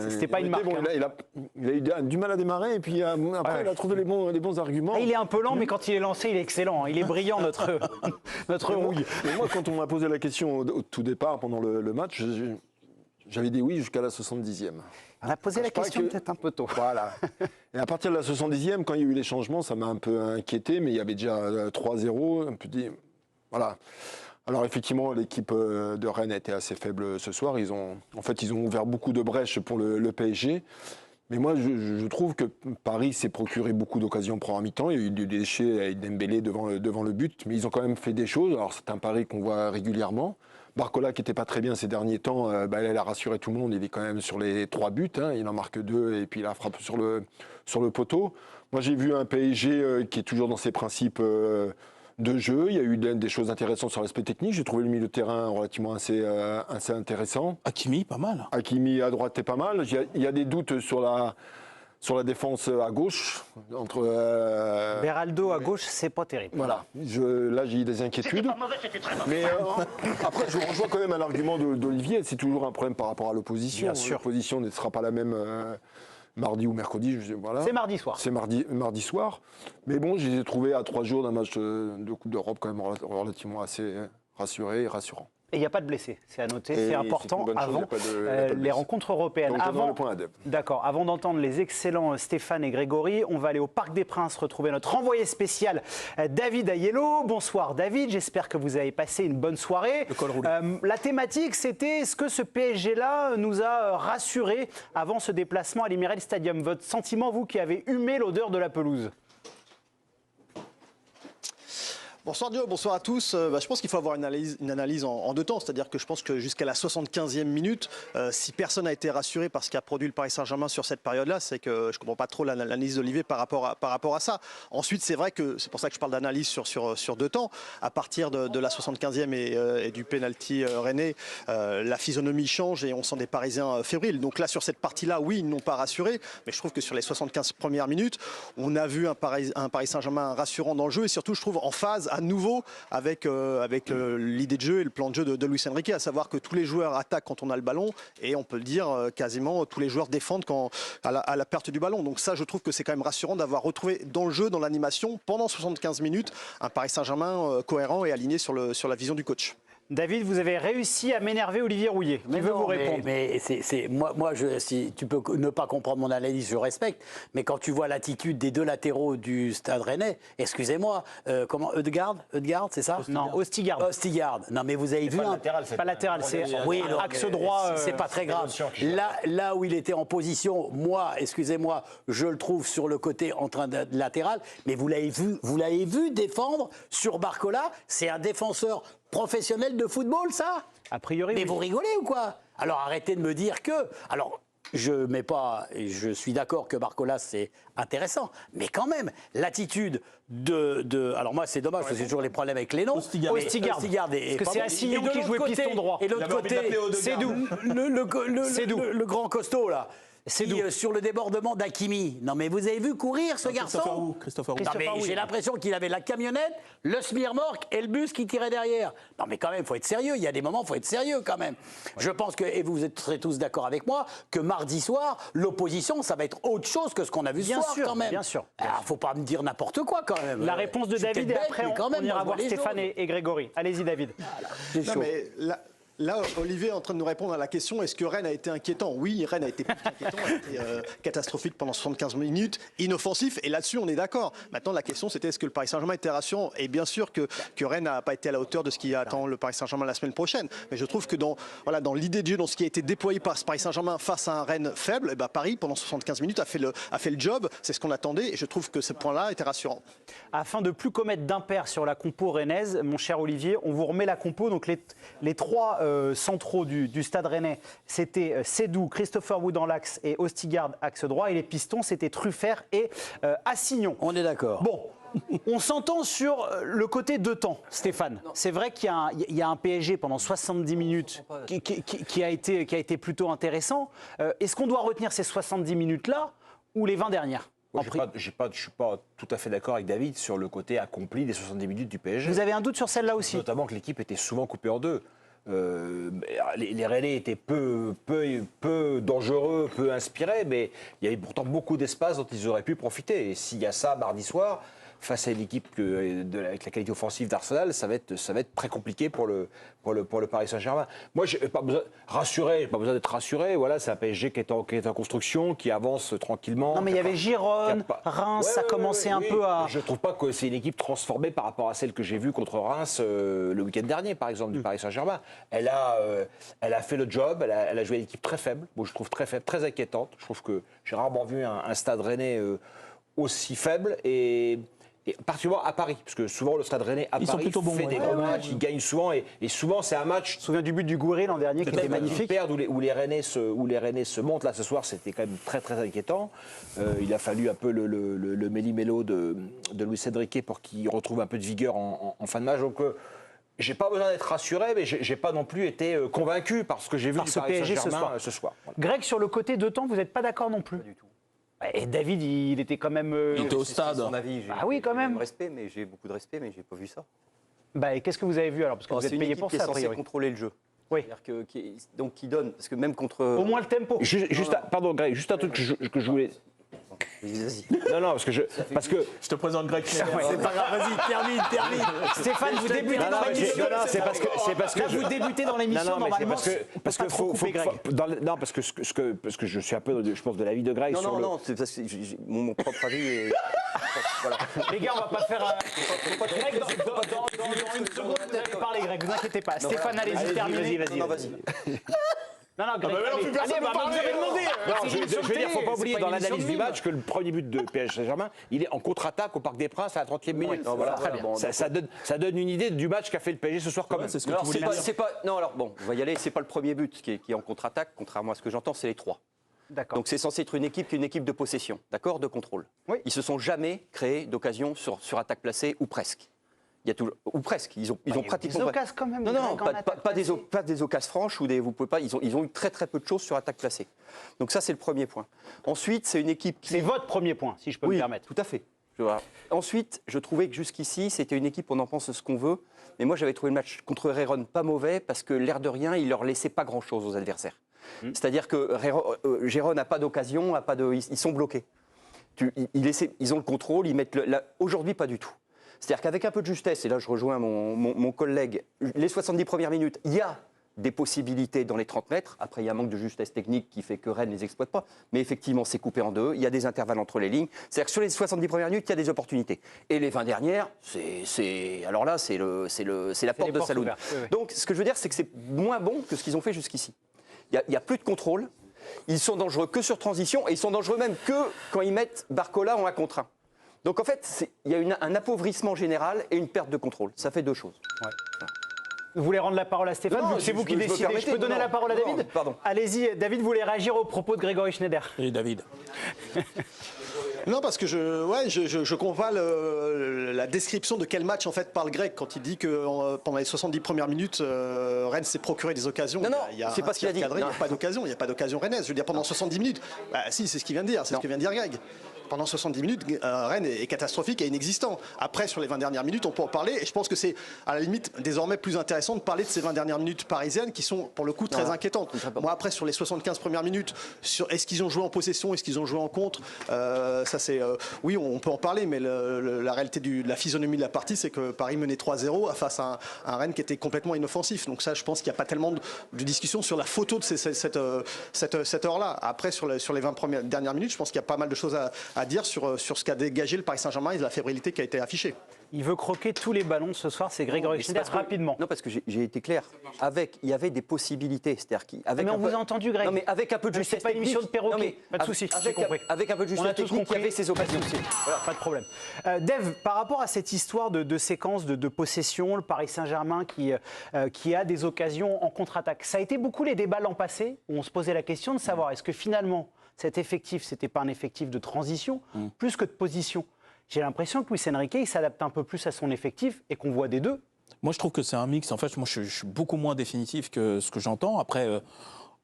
C'était pas une marque. Bon, il a eu du mal à démarrer et puis après il a trouvé les bons arguments. Ah, il est un peu lent, mais quand il est lancé, il est excellent. Il est brillant, notre rouille. Et moi, quand on m'a posé la question au tout départ, pendant le match, j'avais dit oui jusqu'à la 70e. On a posé la question peut-être un peu tôt. Voilà. Et à partir de la 70e, quand il y a eu les changements, ça m'a un peu inquiété, mais il y avait déjà 3-0. Un peu dit, voilà. Alors effectivement, l'équipe de Rennes était assez faible ce soir. Ils ont ouvert beaucoup de brèches pour le PSG. Mais moi, je trouve que Paris s'est procuré beaucoup d'occasions pour en mi-temps. Il y a eu des déchets avec Dembélé devant le but, mais ils ont quand même fait des choses. Alors c'est un pari qu'on voit régulièrement. Barcola, qui n'était pas très bien ces derniers temps, il a rassuré tout le monde. Il est quand même sur les 3 buts. Il en marque 2 et puis il la frappe sur le poteau. Moi, j'ai vu un PSG qui est toujours dans ses principes de jeu. Il y a eu des choses intéressantes sur l'aspect technique. J'ai trouvé le milieu de terrain relativement assez intéressant. Hakimi, pas mal. Hakimi à droite est pas mal. Il y a des doutes sur la défense à gauche. Entre Beraldo à gauche, c'est pas terrible. Voilà. Là, j'ai des inquiétudes. Mais après, je rejoins quand même à l'argument d'Olivier. C'est toujours un problème par rapport à l'opposition. Bien sûr. L'opposition ne sera pas la même mardi ou mercredi. Voilà. C'est mardi soir. C'est mardi soir. Mais bon, je les ai trouvés à 3 jours d'un match de Coupe d'Europe quand même relativement assez rassuré et rassurant. Et il n'y a pas de blessés, c'est à noter, c'est important avant les rencontres européennes. Donc, le point adepte. D'accord, avant d'entendre les excellents Stéphane et Grégory, on va aller au Parc des Princes retrouver notre envoyé spécial David Aiello. Bonsoir David, j'espère que vous avez passé une bonne soirée. Le col roulé. La thématique, c'était est-ce que ce PSG-là nous a rassurés avant ce déplacement à l'Emirates Stadium? Votre sentiment, vous qui avez humé l'odeur de la pelouse? Bonsoir Dio, bonsoir à tous. Je pense qu'il faut avoir une analyse en deux temps. C'est-à-dire que je pense que jusqu'à la 75e minute, si personne n'a été rassuré par ce qu'a produit le Paris Saint-Germain sur cette période-là, c'est que je ne comprends pas trop l'analyse d'Olivier par rapport à ça. Ensuite, c'est vrai que c'est pour ça que je parle d'analyse sur deux temps. À partir de la 75e et du penalty rennais, la physionomie change et on sent des Parisiens fébriles. Donc là, sur cette partie-là, oui, ils n'ont pas rassuré. Mais je trouve que sur les 75 premières minutes, on a vu un Paris Saint-Germain rassurant dans le jeu et surtout, je trouve, en phase à nouveau avec l'idée de jeu et le plan de jeu de Luis Enrique, à savoir que tous les joueurs attaquent quand on a le ballon et on peut le dire quasiment tous les joueurs défendent à la perte du ballon. Donc ça, je trouve que c'est quand même rassurant d'avoir retrouvé dans le jeu, dans l'animation, pendant 75 minutes, un Paris Saint-Germain cohérent et aligné sur la vision du coach. David, vous avez réussi à m'énerver Olivier Rouillet. Qui veut vous répondre? Mais si tu peux ne pas comprendre mon analyse, je respecte. Mais quand tu vois l'attitude des deux latéraux du Stade Rennais, excusez-moi, comment Ødegaard, c'est ça? Non, Østigard. Østigard. Non, mais vous avez vu Pas latéral, c'est oui, axe droit. C'est pas très grave. Là où il était en position, moi, excusez-moi, je le trouve sur le côté en train de latéral. Mais vous l'avez vu défendre sur Barcola. C'est un défenseur professionnel de football, ça? A priori, mais oui. vous rigolez ou quoi? Alors arrêtez de me dire que... Alors, je suis d'accord que Barcola, c'est intéressant, mais quand même, l'attitude alors moi, c'est dommage, parce que j'ai toujours les problèmes avec les noms. Østigard. Parce que c'est Assignon qui jouait piston droit. Et de l'autre côté, c'est doux. Le grand costaud, là. Sur le débordement d'Hakimi. Non, mais vous avez vu courir ce garçon? Christopher Wu. Non, mais j'ai l'impression qu'il avait la camionnette, le semi-remorque et le bus qui tirait derrière. Non, mais quand même, il faut être sérieux. Il y a des moments, il faut être sérieux quand même. Je pense que, et vous serez tous d'accord avec moi, que mardi soir, l'opposition, ça va être autre chose que ce qu'on a vu ce soir quand même. Bien sûr. Alors, faut pas me dire n'importe quoi quand même. La réponse de David et après, on ira voir Stéphane et Grégory. Allez-y, David. C'est chaud. Là, Olivier est en train de nous répondre à la question, est-ce que Rennes a été inquiétant? Oui, Rennes a été plus inquiétant, a été catastrophique pendant 75 minutes, inoffensif, et là-dessus on est d'accord. Maintenant la question c'était est-ce que le Paris Saint-Germain était rassurant? Et bien sûr que Rennes n'a pas été à la hauteur de ce qui attend le Paris Saint-Germain la semaine prochaine. Mais je trouve que dans l'idée de jeu, dans ce qui a été déployé par ce Paris Saint-Germain face à un Rennes faible, Paris pendant 75 minutes a fait le job, c'est ce qu'on attendait, et je trouve que ce point-là était rassurant. Afin de ne plus commettre d'impair sur la compo rennaise, mon cher Olivier, on vous remet la compo. Donc les trois centraux du Stade Rennais, c'était Sédou, Christopher Wu dans l'axe et Østigard axe droit. Et les pistons, c'était Truffert et Assignon. On est d'accord. Bon. On s'entend sur le côté deux temps, Stéphane. C'est vrai qu'il y a un PSG pendant 70 minutes qui a été plutôt intéressant. Est-ce qu'on doit retenir ces 70 minutes-là ou les 20 dernières? Je ne suis pas tout à fait d'accord avec David sur le côté accompli des 70 minutes du PSG. Vous avez un doute sur celle-là aussi? Notamment que l'équipe était souvent coupée en deux. les Rennais étaient peu dangereux, peu inspirés, mais il y avait pourtant beaucoup d'espace dont ils auraient pu profiter. Et s'il y a ça mardi soir, face à une équipe avec la qualité offensive d'Arsenal, ça va être très compliqué pour le Paris Saint-Germain. Moi, j'ai pas besoin d'être rassuré. Voilà, c'est un PSG qui est en construction, qui avance tranquillement. Non, mais il y avait Girone, Reims, ça commençait un peu à... Je ne trouve pas que c'est une équipe transformée par rapport à celle que j'ai vue contre Reims le week-end dernier, par exemple, du Paris Saint-Germain. Elle a fait le job, elle a joué une équipe très faible. Moi, je trouve très faible, très inquiétante. Je trouve que j'ai rarement vu un Stade Rennais aussi faible et particulièrement à Paris, parce que souvent le Stade Rennais à Paris fait des gros matchs, il gagne souvent, et souvent c'est un match. Je me souviens du but du Gouiri l'an dernier qui était magnifique. Perdent où les Rennais se montent. Là ce soir, c'était quand même très très inquiétant. Il a fallu un peu le méli-mélo de Luis Enrique pour qu'il retrouve un peu de vigueur en fin de match. Donc j'ai pas besoin d'être rassuré, mais j'ai pas non plus été convaincu par ce que j'ai vu du Paris Saint-Germain ce soir. Voilà. Greg, sur le côté de temps, vous n'êtes pas d'accord non plus? Pas du tout. Et David, il était quand même... Il était au stade. Son avis, Ah oui, quand même. J'ai beaucoup de respect, mais j'ai pas vu ça. Et qu'est-ce que vous avez vu alors? Parce que vous êtes payé pour ça, a C'est priori. contrôler le jeu. Oui. C'est-à-dire donc qui donne, parce que même contre. Au moins le tempo. Pardon Greg, juste un truc que je voulais... Vas-y. Non, parce que Je te présente Greg Schneider. C'est pas grave, vas-y, termine. Stéphane, vous débutez dans l'émission. c'est parce que Là, vous débutez dans l'émission, normalement. parce que je suis un peu, je pense, de l'avis de Greg sur Non, c'est parce que mon propre avis est. Voilà. Les gars, on va pas faire un... Greg, dans une seconde, vous allez parler, Greg, vous inquiétez pas. Stéphane, allez-y, terminez. Vas-y. Non, Greg, vous avez demandé. Non, je veux dire, faut pas oublier dans l'analyse du match que le premier but de PSG Saint-Germain, il est en contre-attaque au Parc des Princes à la 30e minute. Très bien. Ça donne une idée du match qu'a fait le PSG ce soir quand même. C'est ce que tu voulais dire. Non, alors bon, on va y aller. C'est pas le premier but qui est en contre-attaque, contrairement à ce que j'entends, c'est les trois. D'accord. Donc c'est censé être une équipe de possession, d'accord, de contrôle. Oui. Ils se sont jamais créés d'occasion sur attaque placée ou presque. Il y a tout, ou presque. Ils ont pratiquement. Des occasions quand même. Non, Greg, pas des occasions franches ou vous pouvez pas. Ils ont eu très peu de choses sur attaque placée. Donc ça c'est le premier point. Ensuite c'est une équipe qui. C'est votre premier point, si je peux me permettre. Tout à fait. Ensuite, je trouvais que jusqu'ici, c'était une équipe, on en pense ce qu'on veut. Mais moi, j'avais trouvé le match contre Rérone pas mauvais parce que l'air de rien, il leur laissait pas grand-chose aux adversaires. C'est-à-dire que Gérone n'a pas d'occasion, ils sont bloqués. Ils ont le contrôle, ils mettent aujourd'hui pas du tout. C'est-à-dire qu'avec un peu de justesse, et là je rejoins mon collègue, les 70 premières minutes, il y a des possibilités dans les 30 mètres. Après, il y a un manque de justesse technique qui fait que Rennes ne les exploite pas. Mais effectivement, c'est coupé en deux. Il y a des intervalles entre les lignes. C'est-à-dire que sur les 70 premières minutes, il y a des opportunités. Et les 20 dernières, alors là, c'est la porte de Saloon. Oui. Donc, ce que je veux dire, c'est que c'est moins bon que ce qu'ils ont fait jusqu'ici. Il n'y a plus de contrôle. Ils sont dangereux que sur transition. Et ils sont dangereux même que quand ils mettent Barcola en 1 contre 1. Donc, en fait, il y a un appauvrissement général et une perte de contrôle. Ça fait deux choses. Ouais. Vous voulez rendre la parole à Stéphane? Non, c'est vous qui décidez. Je peux donner la parole à David? Pardon. Allez-y, David, vous voulez réagir aux propos de Grégory Schneider? Et David. Non, parce que je comprends la description de quel match en fait parle Greg quand il dit que pendant les 70 premières minutes, Rennes s'est procuré des occasions. Non, c'est pas ce qu'il a dit. Il n'y a pas d'occasion, rennaise. Je veux dire, pendant 70 minutes, si, c'est ce qu'il vient de dire, c'est ce que vient de dire Greg. Pendant 70 minutes, Rennes est catastrophique et inexistant. Après, sur les 20 dernières minutes, on peut en parler. Et je pense que c'est, à la limite, désormais plus intéressant de parler de ces 20 dernières minutes parisiennes qui sont, pour le coup, très inquiétantes. Moi, après, sur les 75 premières minutes, est-ce qu'ils ont joué en possession, est-ce qu'ils ont joué en contre, ça c'est... oui, on peut en parler, mais la réalité de la physionomie de la partie, c'est que Paris menait 3-0 face à un Rennes qui était complètement inoffensif. Donc ça, je pense qu'il n'y a pas tellement de discussion sur la photo de cette heure-là. Après, sur les 20 dernières minutes, je pense qu'il y a pas mal de choses à dire sur ce qu'a dégagé le Paris Saint-Germain et la fébrilité qui a été affichée. Il veut croquer tous les ballons ce soir, c'est Grégory Schneider, rapidement. Non, parce que j'ai été clair. Il y avait des possibilités. Mais on vous a entendu, Greg. Non, mais avec un peu de justesse technique. C'est pas une émission de perroquet. Pas de souci, j'ai compris. Avec un peu de justesse technique, il y avait ces occasions. Voilà, pas de problème. Dave, par rapport à cette histoire de séquence de possession, le Paris Saint-Germain qui a des occasions en contre-attaque, ça a été beaucoup les débats l'an passé où on se posait la question de savoir est-ce que finalement cet effectif, c'était pas un effectif de transition plus que de position. J'ai l'impression que Luis Enrique, il s'adapte un peu plus à son effectif et qu'on voit des deux. Moi, je trouve que c'est un mix. En fait, moi, je suis beaucoup moins définitif que ce que j'entends. Après,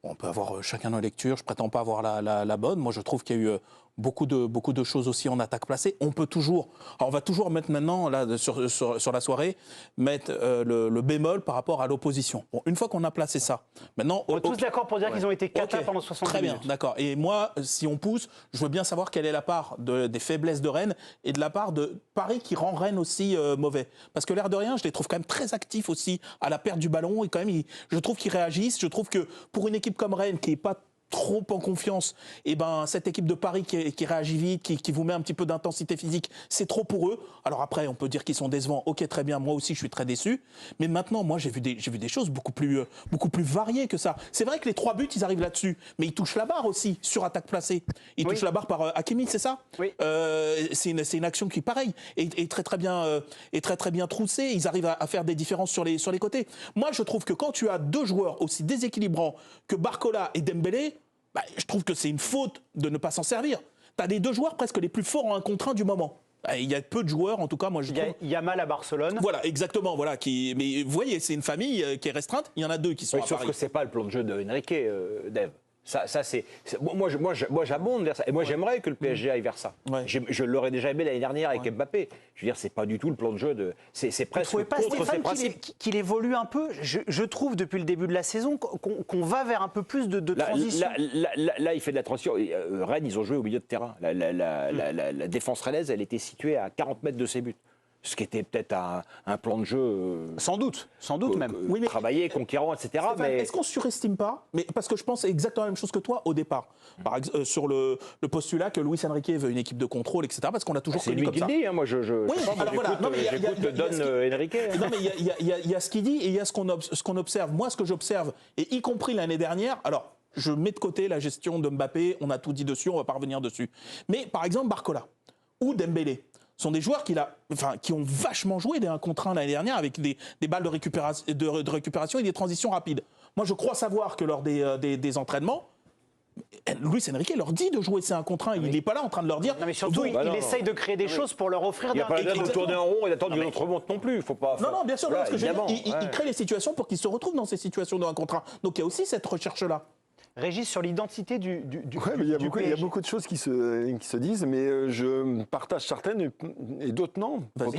on peut avoir chacun nos lectures. Je prétends pas avoir la bonne. Moi, je trouve qu'il y a eu beaucoup de choses aussi en attaque placée. On peut toujours, alors on va toujours mettre maintenant là sur la soirée, mettre le bémol par rapport à l'opposition. Bon, une fois qu'on a placé ça, maintenant On est tous d'accord pour dire qu'ils ont été cata Ok, pendant 60 très minutes. bien, d'accord. Et moi, si on pousse, je veux bien savoir quelle est la part des faiblesses de Rennes et de la part de Paris qui rend Rennes aussi mauvais. Parce que l'air de rien, je les trouve quand même très actifs aussi à la perte du ballon et quand même, je trouve qu'ils réagissent. Je trouve que pour une équipe comme Rennes qui n'est pas trop en confiance, et ben cette équipe de Paris qui réagit vite, qui vous met un petit peu d'intensité physique, c'est trop pour eux. Alors après, on peut dire qu'ils sont décevants. Ok, très bien. Moi aussi, je suis très déçu. Mais maintenant, moi, j'ai vu des choses beaucoup plus variées que ça. C'est vrai que les 3 buts, ils arrivent là-dessus, mais ils touchent la barre aussi sur attaque placée. Ils touchent la barre par Hakimi, c'est ça? Oui. C'est une action qui, pareil, est très bien troussée. Ils arrivent à faire des différences sur les côtés. Moi, je trouve que quand tu as 2 joueurs aussi déséquilibrants que Barcola et Dembélé, je trouve que c'est une faute de ne pas s'en servir. Tu as les 2 joueurs presque les plus forts en 1 contre 1 du moment. Il y a peu de joueurs, en tout cas, moi je trouve. Il y a Yamal à Barcelone. Voilà, exactement. Voilà, mais vous voyez, c'est une famille qui est restreinte. Il y en a 2 qui sont à Sauf Paris. que c'est pas le plan de jeu de Enrique, Dave. Ça moi, j'abonde vers ça. Et moi, j'aimerais que le PSG aille vers ça. Ouais. Je l'aurais déjà aimé l'année dernière avec Mbappé. Je veux dire, c'est pas du tout le plan de jeu de. C'est Vous ne presque trouvez pas, contre ses Stéphane, principes. qu'il évolue un peu? Je trouve, depuis le début de la saison, qu'on va vers un peu plus de transition. Là, il fait de la transition. Rennes, ils ont joué au milieu de terrain. La défense rennaise, elle était située à 40 mètres de ses buts. Ce qui était peut-être un plan de jeu. Sans doute même. Oui, mais- Travaillé, conquérant, etc. Stéphane, Mais est-ce qu'on surestime pas? Mais parce que je pense exactement la même chose que toi au départ. Sur le postulat que Luis Enrique veut une équipe de contrôle, etc. Parce qu'on a toujours c'est connu lui comme qui ça. le dit. Hein. Moi, je Oui, sais pas, moi, alors voilà. Non, mais il y a- j'écoute il y a Don ce qui- Enrique. hein. Non, mais il y a ce qu'il dit et il y a ce qu'on observe. Moi, ce que j'observe, et y compris l'année dernière, alors je mets de côté la gestion de Mbappé, on a tout dit dessus, on va pas revenir dessus. Mais par exemple, Barcola ou Dembélé sont des joueurs qui ont vachement joué des 1 contre 1 l'année dernière avec des balles de récupération et des transitions rapides. Moi, je crois savoir que lors des entraînements, Luis Enrique leur dit de jouer ces 1 contre 1. Il n'est pas là en train de leur dire. Non, mais surtout, il non. essaye de créer des choses pour leur offrir Il n'y a pas la des de tourner en rond et d'attendre que l'autre remonte non plus. Faut pas. Non, bien sûr, Voilà, parce que je veux dire, évidemment, il crée les situations pour qu'ils se retrouvent dans ces situations de 1 contre 1. Donc il y a aussi cette recherche-là. Régis, sur l'identité du Ouais, mais il y a PSG. beaucoup de choses qui se disent, mais je partage certaines et d'autres non. Vas-y.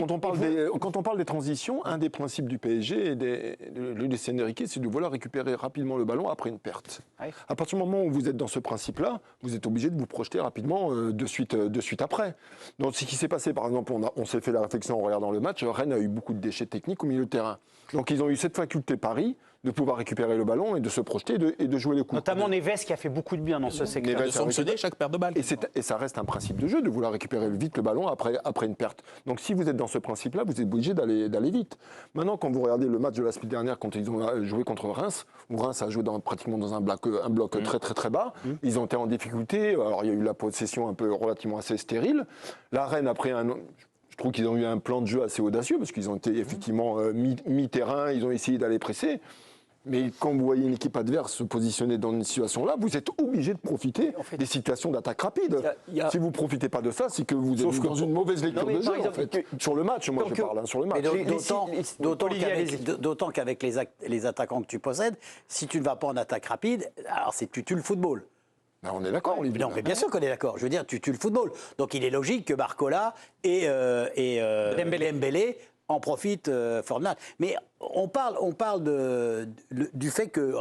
Quand on parle des transitions, un des principes du PSG et de Luis Enrique, c'est de vouloir récupérer rapidement le ballon après une perte. Ouais. À partir du moment où vous êtes dans ce principe-là, vous êtes obligé de vous projeter rapidement de suite après. Donc ce qui s'est passé, par exemple, on s'est fait la réflexion en regardant le match, Rennes a eu beaucoup de déchets techniques au milieu de terrain. Donc ils ont eu cette faculté, Paris, de pouvoir récupérer le ballon et de se projeter et de jouer les coups. Notamment Neves qui a fait beaucoup de bien dans ce secteur. Neves De sanctionner chaque paire de balles. Et ça reste un principe de jeu de vouloir récupérer vite le ballon après une perte. Donc si vous êtes dans ce principe-là, vous êtes obligé d'aller vite. Maintenant, quand vous regardez le match de la semaine dernière, quand ils ont joué contre Reims, où Reims a joué pratiquement dans un bloc très bas, ils ont été en difficulté. Alors il y a eu la possession un peu relativement assez stérile. La Rennes, après je trouve qu'ils ont eu un plan de jeu assez audacieux parce qu'ils ont été effectivement mi-terrain, ils ont essayé d'aller presser. Mais quand vous voyez une équipe adverse se positionner dans une situation-là, vous êtes obligé de profiter des situations d'attaque rapide. Si vous ne profitez pas de ça, c'est que vous êtes dans une mauvaise lecture de jeu, en fait. Sur le match, moi je parle, sur le match. D'autant qu'avec les attaquants que tu possèdes, si tu ne vas pas en attaque rapide, alors tu tues le football. Ben, on est d'accord, Olivier. Non, mais bien sûr qu'on est d'accord. Je veux dire, tu tues le football. Donc il est logique que Barcola et Dembélé en profitent fortement. Mais on parle du fait que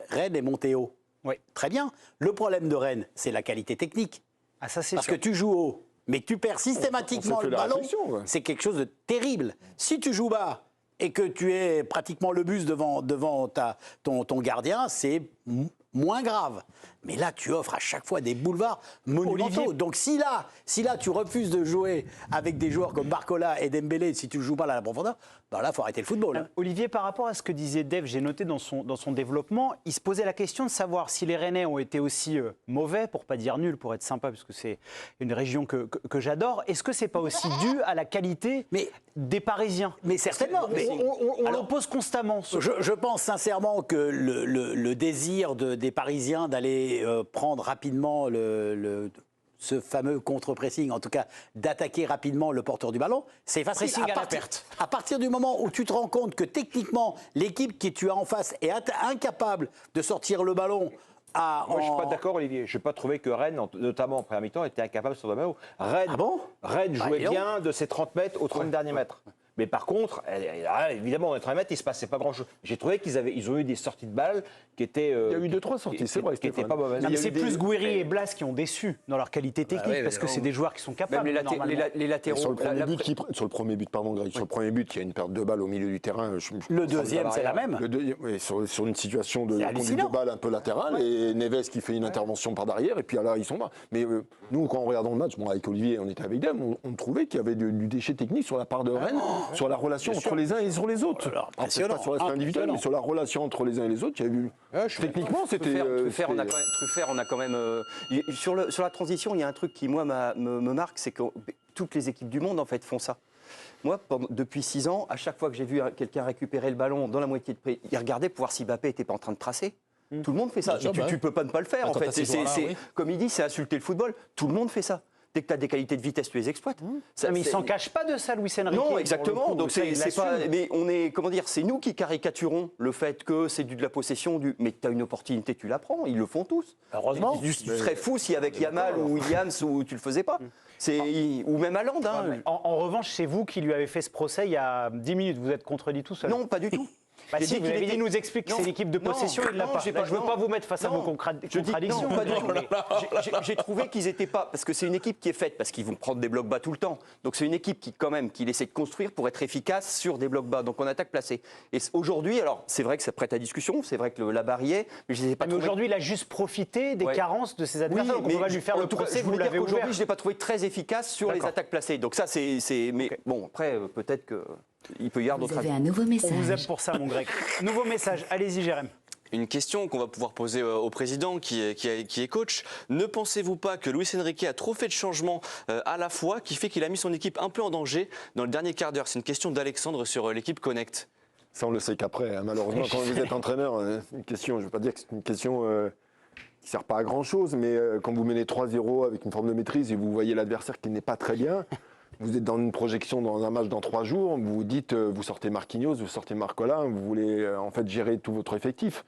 Rennes est monté haut. Oui. Très bien. Le problème de Rennes, c'est la qualité technique. Ah, ça, c'est Parce sûr. que tu joues haut, mais que tu perds systématiquement on s'est fait le la ballon, réflexion, ouais. c'est quelque chose de terrible. Si tu joues bas et que tu es pratiquement le bus devant ton gardien, c'est moins grave. Mais là, tu offres à chaque fois des boulevards monumentaux. Olivier. Donc si là, tu refuses de jouer avec des joueurs comme Barcola et Dembélé, si tu ne joues pas à la profondeur, ben là, il faut arrêter le football. Olivier, par rapport à ce que disait Dave, j'ai noté dans son développement, il se posait la question de savoir si les Rennais ont été aussi mauvais, pour pas dire nuls, pour être sympa, parce que c'est une région que j'adore. Est-ce que c'est pas aussi dû à la qualité des Parisiens? Mais certainement. On l'oppose constamment. Je pense sincèrement que le désir des Parisiens d'aller prendre rapidement ce fameux contre-pressing, en tout cas d'attaquer rapidement le porteur du ballon, c'est facile. Pressing à la perte. À partir du moment où tu te rends compte que techniquement, l'équipe que tu as en face est incapable de sortir le ballon Moi, je suis pas d'accord, Olivier. Je n'ai pas trouvé que Rennes, notamment en première mi-temps, était incapable sur le haut. Rennes, Ah bon Rennes jouait dis donc. bien de ses 30 mètres aux 30 derniers mètres. Mais par contre, évidemment, dans les 30 mètres, il ne se passait pas grand-chose. J'ai trouvé ils ont eu des sorties de balles qui étaient. Il y a eu 2-3 sorties, c'est vrai. Qui n'étaient Stéphane. pas mauvaises. Non, mais il y a c'est eu des- plus Gouiri et Blas qui ont déçu dans leur qualité technique, ouais, parce que c'est des joueurs qui sont capables. Même normalement. les latéraux. Sur le premier but, sur le premier but, pardon, Greg, sur le premier but, il y a une perte de balle au milieu du terrain. Le deuxième, c'est la même. Sur une situation de C'est conduite hallucinant. de balle un peu latérale, et Neves qui fait une intervention par derrière, et puis là, ils sont là. Mais nous, quand on regardait le match, bon, avec Olivier, on était avec Dame, on trouvait qu'il y avait du déchet technique sur la part de Rennes, sur la relation entre les uns et sur les autres. Alors, peut-être pas sur l'aspect individuel, mais sur la relation entre les uns et les autres, il y a eu. Techniquement, c'était. Truffert, on a quand même. Sur la transition, il y a un truc qui, moi, me marque, c'est que toutes les équipes du monde, en fait, font ça. Moi, depuis 6 ans, à chaque fois que j'ai vu quelqu'un récupérer le ballon dans la moitié de prix, il regardait pour voir si Mbappé n'était pas en train de tracer. Tout le monde fait ça. Bien sûr, Tu peux pas ne pas le faire, en Quand fait. t'as ces joueurs-là, oui. Comme il dit, c'est insulter le football. Tout le monde fait ça. Dès que tu as des qualités de vitesse, tu les exploites. Ça, Mais il s'en cache pas de ça, Luis Enrique. non, pour le exactement. coup. Donc Ça, il c'est pas. l'assume. Mais on est, comment dire, c'est nous qui caricaturons le fait que c'est de la possession. Mais tu as une opportunité, tu la prends. Ils le font tous. Heureusement. Tu serais fou si avec Yamal ou Williams ou tu le faisais pas. Ou même Haaland. Hein. En revanche, c'est vous qui lui avez fait ce procès il y a 10 minutes. Vous êtes contredit tout seul. Non, pas du tout. Bah J'ai si, dit vous qu'il avez était- dit, nous explique que Non, c'est l'équipe de non, possession, il l'a non, pas. j'ai Là, pas- je veux non. pas vous mettre face à Non. vos Je dis contradictions. non, pas du tout. J'ai trouvé qu'ils n'étaient pas, parce que c'est une équipe qui est faite, parce qu'ils vont prendre des blocs bas tout le temps. Donc c'est une équipe qui quand même, qui essaie de construire pour être efficace sur des blocs bas. Donc on attaque placé. Et aujourd'hui, alors c'est vrai que ça prête à discussion, c'est vrai que la barre y est, mais je ne les ai pas Mais trouvés. aujourd'hui, il a juste profité des Ouais. carences de ses Oui, adversaires. Donc mais on va lui faire en le tout cas, procès, je vous voulais dire l'avez ouvert. qu'aujourd'hui, je ne l'ai pas trouvé très efficace sur les D'accord. attaques placées. Donc ça, mais bon, après, peut-être qu'il peut y avoir Vous d'autres avez avis. un nouveau On vous aime message. pour ça, mon grec. Nouveau message. Allez-y, Jérém. Une question qu'on va pouvoir poser au président qui est coach. Ne pensez-vous pas que Luis Enrique a trop fait de changements à la fois qui fait qu'il a mis son équipe un peu en danger dans le dernier quart d'heure? C'est une question d'Alexandre sur l'équipe Connect. Ça, on le sait qu'après, hein, malheureusement, quand vous êtes entraîneur, c'est une question, je ne veux pas dire que c'est une question qui ne sert pas à grand-chose, mais quand vous menez 3-0 avec une forme de maîtrise et vous voyez l'adversaire qui n'est pas très bien, vous êtes dans une projection dans un match dans 3 jours, vous vous dites, vous sortez Marquinhos, vous sortez Marcola, vous voulez en fait gérer tout votre effectif.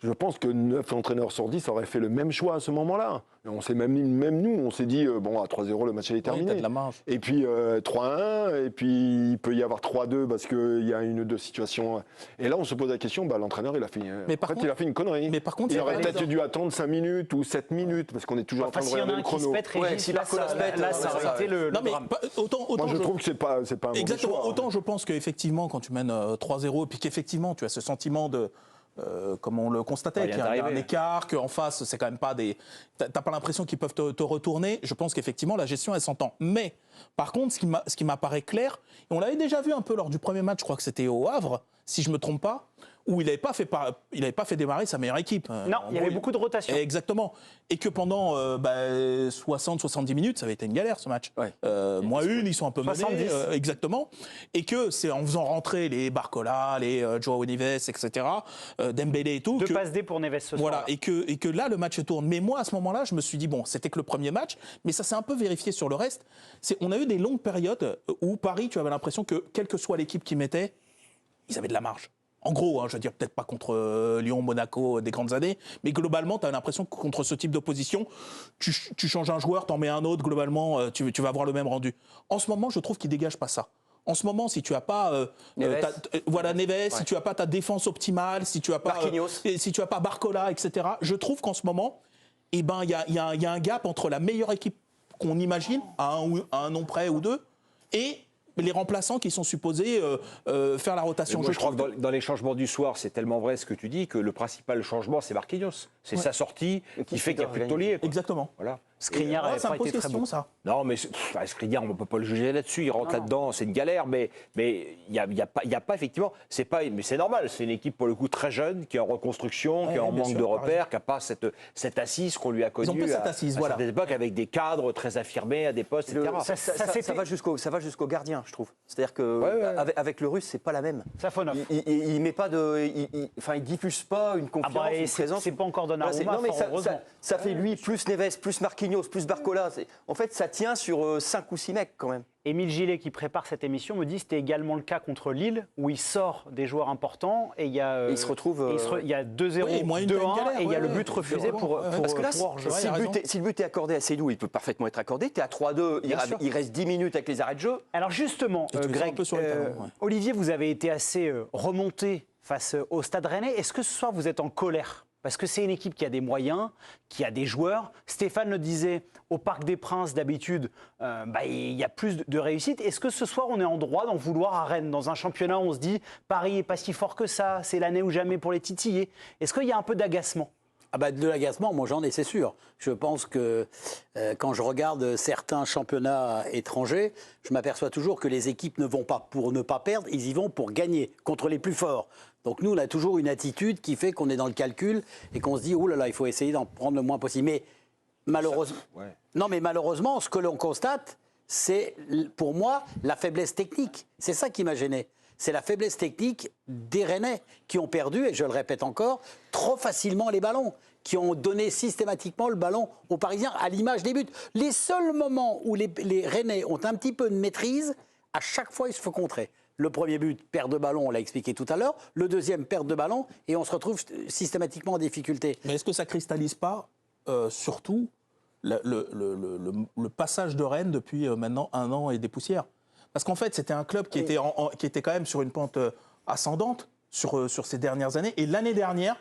Je pense que 9 entraîneurs sur 10 auraient fait le même choix à ce moment-là. Et on s'est même nous, on s'est dit, bon, à 3-0, le match est Oui, terminé. t'as de la marge. Et puis 3-1, et puis il peut y avoir 3-2 parce qu'il y a une ou deux situations. Et là, on se pose la question, l'entraîneur, il a fait, Mais par contre- il a fait une connerie. mais par contre, il c'est aurait pas peut-être évident. dû attendre 5 minutes ou 7 minutes, parce qu'on est toujours en Enfin, train de s'il y en a regarder un le qui se chrono. pète, Régis, si là, Barcola se pète, là, ça ouais, aurait été le Non, mais drame. autant Moi, je trouve que c'est pas un mauvais Exactement. choix, hein. Autant je pense qu'effectivement, quand tu mènes 3-0, et puis qu'effectivement, tu as ce sentiment de. Comme on le constatait, Ouais, qu'il y a un d'arriver. écart, qu'en face, c'est quand même pas des. T'as pas l'impression qu'ils peuvent te retourner. Je pense qu'effectivement, la gestion, elle s'entend. Mais, par contre, ce qui m'apparaît clair, et on l'avait déjà vu un peu lors du premier match, je crois que c'était au Havre, si je me trompe pas, où il n'avait pas fait démarrer sa meilleure équipe. Non, En il y avait gros, beaucoup de rotation. Exactement. Et que pendant 60-70 minutes, ça avait été une galère ce match. Ouais. Moins une, ils sont un peu menés. 70. Exactement. Et que c'est en faisant rentrer les Barcola, les Joao Neves, etc., Dembélé et tout. Deux que- passes D pour Neves ce soir. voilà, et que là, le match tourne. Mais moi, à ce moment-là, je me suis dit, bon, c'était que le premier match, mais ça s'est un peu vérifié sur le reste. On a eu des longues périodes où Paris, tu avais l'impression que, quelle que soit l'équipe qui mettait, ils avaient de la marge. En gros, je veux dire, peut-être pas contre Lyon, Monaco, des grandes années, mais globalement, tu as l'impression que contre ce type d'opposition, tu changes un joueur, t'en mets un autre, globalement, tu vas avoir le même rendu. En ce moment, je trouve qu'il dégage pas ça. En ce moment, si tu as pas Neves. Neves, si tu as pas ta défense optimale, si tu as pas Marquinhos. si tu as pas Barcola, etc. Je trouve qu'en ce moment, il y a un gap entre la meilleure équipe qu'on imagine à un nom près ou deux et les remplaçants qui sont supposés faire la rotation. Moi, je crois que dans les changements du soir, c'est tellement vrai ce que tu dis que le principal changement, c'est Marquinhos. C'est sa sortie qui fait qu'il n'y a plus de taulier. Exactement. Voilà. Skriniar Ouais, n'avait ça pas me pose été très question, bon. ça. Non, mais Skriniar, on ne peut pas le juger là-dessus. Il rentre là-dedans, c'est une galère. Mais il n'y a pas, effectivement, mais c'est normal. C'est une équipe, pour le coup, très jeune, qui est en reconstruction, qui est en bien manque sûr, de t'as repères, qui n'a pas cette assise qu'on lui a connue ont pas cette assise, à voilà. cette époque, avec des cadres très affirmés à des postes, etc. Ça va jusqu'au gardien, je trouve. C'est-à-dire que avec le Russe, c'est pas la même. Safonov. Il met pas de, il diffuse pas une Ah confiance, bah, et une c'est présence. c'est pas encore Voilà, Donnarumma, non, mais fort heureusement. ça fait lui plus Neves, plus Marquinhos, plus Barcola. En fait, ça tient sur 5 ou 6 mecs quand même. Émile Gillet, qui prépare cette émission, me dit que c'était également le cas contre Lille, où il sort des joueurs importants et il y a, il se retrouve. il y a 2-0, Oui, moins une 2-1 galère, et il y a le ouais, but refusé pour Parce que là, hors-jeu. si, si le but est accordé à Seydou, il peut parfaitement être accordé. Tu es à 3-2, il reste 10 minutes avec les arrêts de jeu. Alors justement, Et tu le sens un Greg, peu sur les talons, ouais. Olivier, vous avez été assez remonté face au Stade Rennais. Est-ce que ce soir, vous êtes en colère ? Parce que c'est une équipe qui a des moyens, qui a des joueurs. Stéphane le disait, au Parc des Princes, d'habitude, il y a plus de réussite. Est-ce que ce soir, on est en droit d'en vouloir à Rennes ? Dans un championnat, on se dit, Paris n'est pas si fort que ça, c'est l'année ou jamais pour les titiller. Est-ce qu'il y a un peu d'agacement ? De l'agacement, moi j'en ai, c'est sûr. Je pense que quand je regarde certains championnats étrangers, je m'aperçois toujours que les équipes ne vont pas pour ne pas perdre, ils y vont pour gagner contre les plus forts. Donc nous, on a toujours une attitude qui fait qu'on est dans le calcul et qu'on se dit, oh là là, il faut essayer d'en prendre le moins possible. Mais malheureusement, malheureusement, ce que l'on constate, c'est pour moi la faiblesse technique. C'est ça qui m'a gêné. C'est la faiblesse technique des Rennais qui ont perdu, et je le répète encore, trop facilement les ballons, qui ont donné systématiquement le ballon aux Parisiens à l'image des buts. Les seuls moments où les Rennais ont un petit peu de maîtrise, à chaque fois, il se faut contrer. Le premier but, perte de ballon, on l'a expliqué tout à l'heure. Le deuxième, perte de ballon, et on se retrouve systématiquement en difficulté. Mais est-ce que ça cristallise pas surtout le passage de Rennes depuis maintenant 1 an et des poussières ? Parce qu'en fait, c'était un club qui était quand même sur une pente ascendante sur ces dernières années. Et l'année dernière,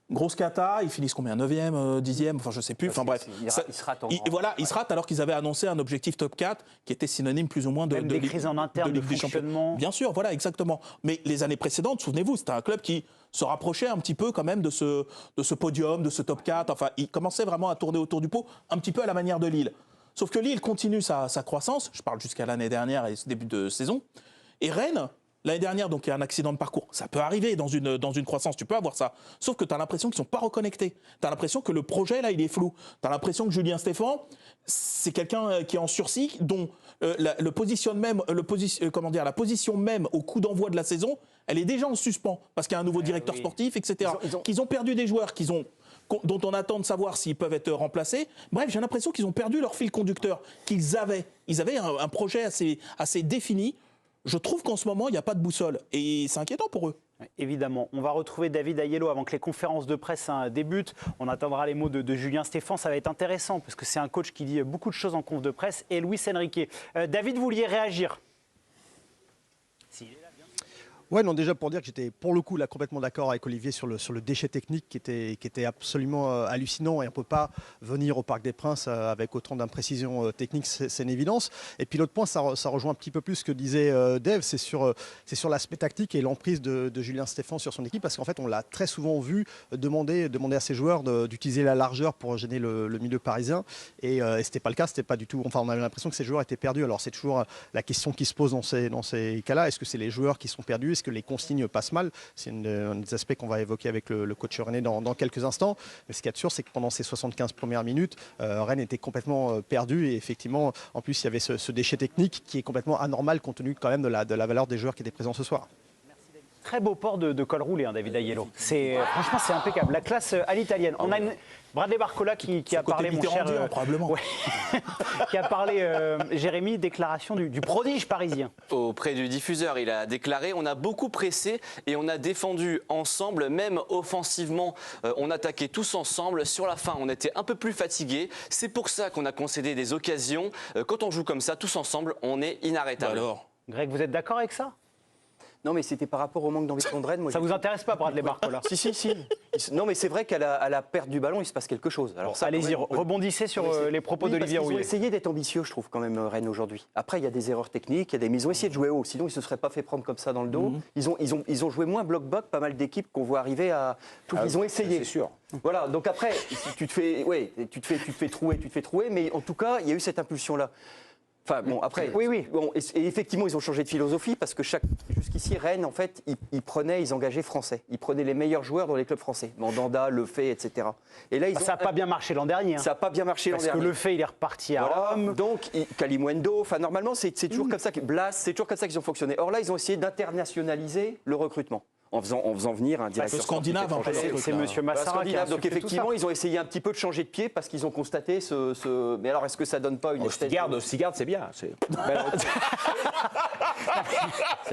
grosse cata, ils finissent combien ? 9e, 10e, enfin je ne sais plus. Enfin bref. Il se rate Ils se ratent alors qu'ils avaient annoncé un objectif top 4 qui était synonyme plus ou moins de des crises en interne, de Ligue des Champions. fonctionnement. Bien sûr, voilà, exactement. Mais les années précédentes, souvenez-vous, c'était un club qui se rapprochait un petit peu quand même de ce podium, de ce top 4. Enfin, il commençait vraiment à tourner autour du pot, un petit peu à la manière de Lille. Sauf que Lille continue sa croissance, je parle jusqu'à l'année dernière et ce début de saison. Et Rennes, l'année dernière, donc il y a un accident de parcours. Ça peut arriver dans une croissance, tu peux avoir ça. Sauf que tu as l'impression qu'ils ne sont pas reconnectés. Tu as l'impression que le projet, là, il est flou. Tu as l'impression que Julien Stéphan, c'est quelqu'un qui est en sursis, dont la position même au coup d'envoi de la saison, elle est déjà en suspens, parce qu'il y a un nouveau directeur sportif, etc. Qu'ils ont perdu des joueurs dont on attend de savoir s'ils peuvent être remplacés. Bref, j'ai l'impression qu'ils ont perdu leur fil conducteur, qu'ils avaient. Ils avaient un projet assez défini. Je trouve qu'en ce moment, il n'y a pas de boussole. Et c'est inquiétant pour eux. Évidemment. On va retrouver David Aiello avant que les conférences de presse débutent. On attendra les mots de Julien Stéphan. Ça va être intéressant, parce que c'est un coach qui dit beaucoup de choses en conf de presse. Et Luis Enrique. David, vous vouliez réagir ? Ouais, non, déjà pour dire que j'étais pour le coup là complètement d'accord avec Olivier sur le déchet technique qui était absolument hallucinant, et on ne peut pas venir au Parc des Princes avec autant d'imprécisions techniques, c'est une évidence. Et puis l'autre point, ça rejoint un petit peu plus ce que disait Dave, c'est sur l'aspect tactique et l'emprise de Julien Stéphan sur son équipe, parce qu'en fait on l'a très souvent vu demander à ses joueurs d'utiliser la largeur pour gêner le milieu parisien, et c'était pas le cas, c'était pas du tout. Enfin, on avait l'impression que ces joueurs étaient perdus. Alors c'est toujours la question qui se pose dans ces cas-là. Est-ce que c'est les joueurs qui sont perdus ? Est-ce que les consignes passent mal ? C'est un des aspects qu'on va évoquer avec le coach Rennais dans quelques instants. Mais ce qu'il y a de sûr, c'est que pendant ces 75 premières minutes, Rennes était complètement perdu. Et effectivement, en plus, il y avait ce déchet technique qui est complètement anormal compte tenu quand même de la valeur des joueurs qui étaient présents ce soir. Très beau port de col roulé, David Aiello. Franchement, c'est impeccable. La classe à l'italienne. On a Bradley Barcola qui a parlé, mon cher... probablement. Ouais. Qui a parlé, Jérémy, déclaration du prodige parisien. Auprès du diffuseur, il a déclaré « On a beaucoup pressé et on a défendu ensemble, même offensivement. On attaquait tous ensemble. Sur la fin, on était un peu plus fatigués. C'est pour ça qu'on a concédé des occasions. Quand on joue comme ça, tous ensemble, on est inarrêtable. » Alors, Greg, vous êtes d'accord avec ça ? Non, mais c'était par rapport au manque d'ambition de Rennes. Ça vous intéresse pas, Bradley Barcola ? Si. Non, mais c'est vrai qu'à la perte du ballon, il se passe quelque chose. Alors ça, allez-y, rebondissez sur les propos d'Olivier Rouillet. Ils ont essayé d'être ambitieux, je trouve, quand même, Rennes aujourd'hui. Après, il y a des erreurs techniques, ils ont essayé de jouer haut, sinon ils ne se seraient pas fait prendre comme ça dans le dos. Ils ont joué moins bloc-back, pas mal d'équipes qu'on voit arriver à... Ils ont essayé. C'est sûr. Voilà, donc après, tu te fais trouer, mais en tout cas, il y a eu cette impulsion-là. Enfin bon, après, oui. Bon, et effectivement, ils ont changé de philosophie parce que jusqu'ici, Rennes, en fait, ils engageaient français. Ils prenaient les meilleurs joueurs dans les clubs français. Mandanda, Lefebvre, etc. Et là, ça n'a pas bien marché l'an dernier. Ça n'a pas bien marché l'an dernier. Parce que Lefebvre, il est reparti à Rome. Donc, Kalimundo, enfin, normalement, c'est toujours comme ça. Blas, c'est toujours comme ça qu'ils ont fonctionné. Or là, ils ont essayé d'internationaliser le recrutement. en faisant venir un directeur scandinave, sportif un peu, étranger. le truc, C'est là. Monsieur Voilà, Massara qui a scandinave. Donc insufflé tout ça. effectivement, ils ont essayé un petit peu de changer de pied parce qu'ils ont constaté ce... Mais alors, est-ce que ça donne pas une espèce de... Ostigard, c'est bien. C'est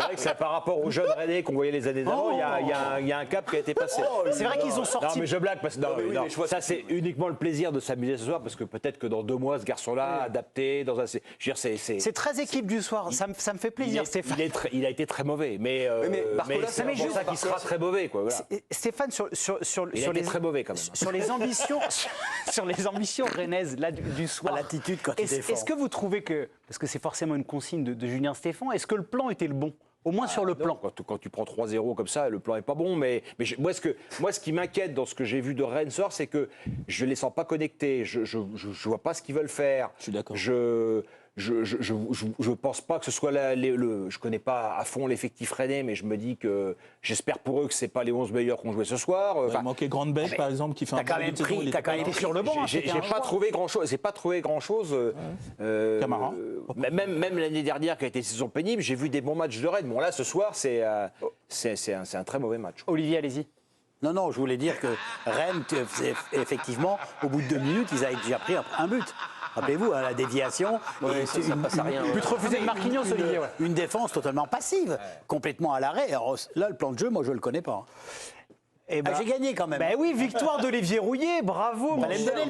vrai que c'est par rapport aux jeunes Rennais qu'on voyait les années d'avant, il y a un cap qui a été passé. C'est vrai qu'ils ont sorti. Non, mais je blague parce que non, mais oui, non, mais je vois ça, ce c'est uniquement le plaisir de s'amuser ce soir parce que peut-être que dans 2 mois, ce garçon-là, adapté, dans un. Je veux dire, C'est 13 équipes du soir. Ça me fait plaisir, Stéphane. il a été très mauvais, mais Barcola, c'est mais pour juste- ça qu'il sera très mauvais, quoi. Voilà. Stéphane, sur Il a été très mauvais quand même. sur les ambitions, sur les ambitions rennaises là du soir. À l'attitude quand il défend. Est-ce que vous trouvez que, parce que c'est forcément une consigne de Julien Stéphan, est-ce que le plan était le bon? Au moins sur le Non, plan. quand tu prends 3-0 comme ça, le plan est pas bon. Mais moi, ce qui m'inquiète dans ce que j'ai vu de Rennes ce soir, c'est que je les sens pas connectés. Je vois pas ce qu'ils veulent faire. Je suis d'accord. Je pense pas que ce soit je connais pas à fond l'effectif rennais, mais je me dis que j'espère pour eux que c'est pas les 11 meilleurs qu'on jouait ce soir. Il manquait Grande Bête, par exemple, qui fait un T'as quand bon même début de saison, pris, il t'as était quand pas même mal. été sur le banc. hein, J'ai c'était un pas choix. trouvé grand chose. J'ai pas trouvé grand chose. Camara. Même l'année dernière, qui a été une saison pénible, j'ai vu des bons matchs de Rennes. Bon là, ce soir, c'est un très mauvais match. Olivier, allez-y. Non, je voulais dire que Rennes, effectivement, au bout de 2 minutes, ils avaient déjà pris un but. Rappelez-vous, la déviation. Ouais, et ça passe à rien. But refusé de Marquinhos, Olivier. Ouais. Une défense totalement passive, complètement à l'arrêt. Alors là, le plan de jeu, moi, je ne le connais pas. Eh ben, J'ai gagné quand même. Ben oui, victoire d'Olivier Rouillet, bravo. Fallait me donner le